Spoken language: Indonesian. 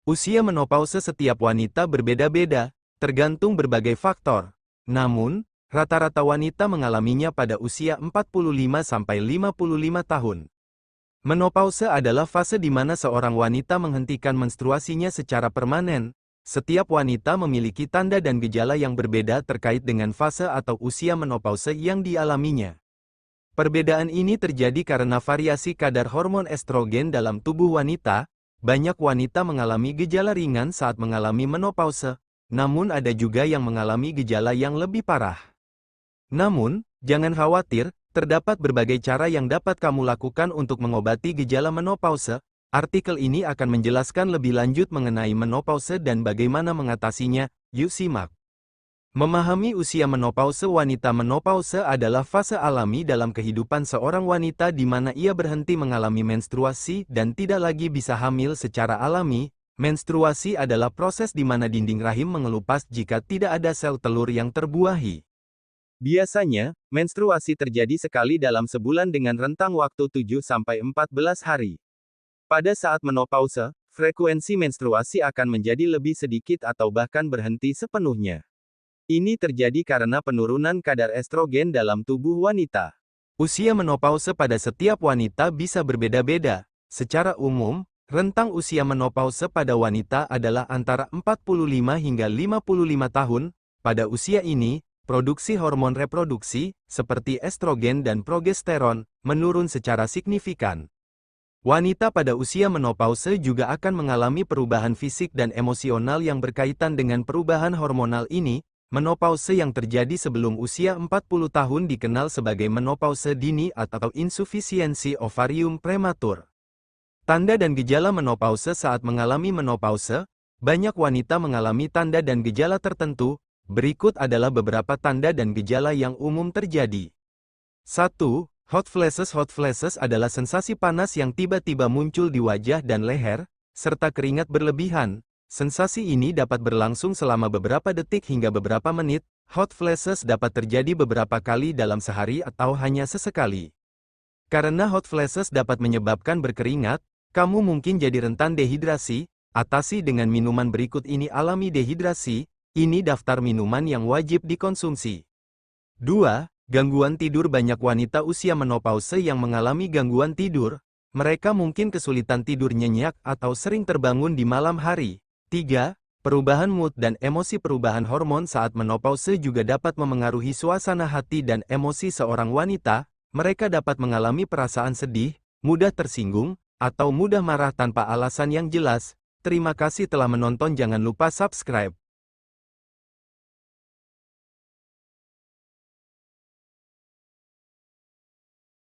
Usia menopause setiap wanita berbeda-beda, tergantung berbagai faktor. Namun, rata-rata wanita mengalaminya pada usia 45-55 tahun. Menopause adalah fase di mana seorang wanita menghentikan menstruasinya secara permanen. Setiap wanita memiliki tanda dan gejala yang berbeda terkait dengan fase atau usia menopause yang dialaminya. Perbedaan ini terjadi karena variasi kadar hormon estrogen dalam tubuh wanita. Banyak wanita mengalami gejala ringan saat mengalami menopause, namun ada juga yang mengalami gejala yang lebih parah. Namun, jangan khawatir, terdapat berbagai cara yang dapat kamu lakukan untuk mengobati gejala menopause. Artikel ini akan menjelaskan lebih lanjut mengenai menopause dan bagaimana mengatasinya. Yuk simak. Memahami usia menopause. Wanita menopause adalah fase alami dalam kehidupan seorang wanita di mana ia berhenti mengalami menstruasi dan tidak lagi bisa hamil secara alami. Menstruasi adalah proses di mana dinding rahim mengelupas jika tidak ada sel telur yang terbuahi. Biasanya, menstruasi terjadi sekali dalam sebulan dengan rentang waktu 7-14 hari. Pada saat menopause, frekuensi menstruasi akan menjadi lebih sedikit atau bahkan berhenti sepenuhnya. Ini terjadi karena penurunan kadar estrogen dalam tubuh wanita. Usia menopause pada setiap wanita bisa berbeda-beda. Secara umum, rentang usia menopause pada wanita adalah antara 45 hingga 55 tahun. Pada usia ini, produksi hormon reproduksi, seperti estrogen dan progesteron, menurun secara signifikan. Wanita pada usia menopause juga akan mengalami perubahan fisik dan emosional yang berkaitan dengan perubahan hormonal ini. Menopause yang terjadi sebelum usia 40 tahun dikenal sebagai menopause dini atau insufisiensi ovarium prematur. Tanda dan gejala menopause. Saat mengalami menopause, banyak wanita mengalami tanda dan gejala tertentu. Berikut adalah beberapa tanda dan gejala yang umum terjadi. 1. Hot flashes. Hot flashes adalah sensasi panas yang tiba-tiba muncul di wajah dan leher, serta keringat berlebihan. Sensasi ini dapat berlangsung selama beberapa detik hingga beberapa menit. Hot flashes dapat terjadi beberapa kali dalam sehari atau hanya sesekali. Karena hot flashes dapat menyebabkan berkeringat, kamu mungkin jadi rentan dehidrasi. Atasi dengan minuman berikut ini. Alami dehidrasi. Ini daftar minuman yang wajib dikonsumsi. 2. Gangguan tidur. Banyak wanita usia menopause yang mengalami gangguan tidur. Mereka mungkin kesulitan tidur nyenyak atau sering terbangun di malam hari. 3. Perubahan mood dan emosi. Perubahan hormon saat menopause juga dapat memengaruhi suasana hati dan emosi seorang wanita. Mereka dapat mengalami perasaan sedih, mudah tersinggung, atau mudah marah tanpa alasan yang jelas. Terima kasih telah menonton. Jangan lupa subscribe.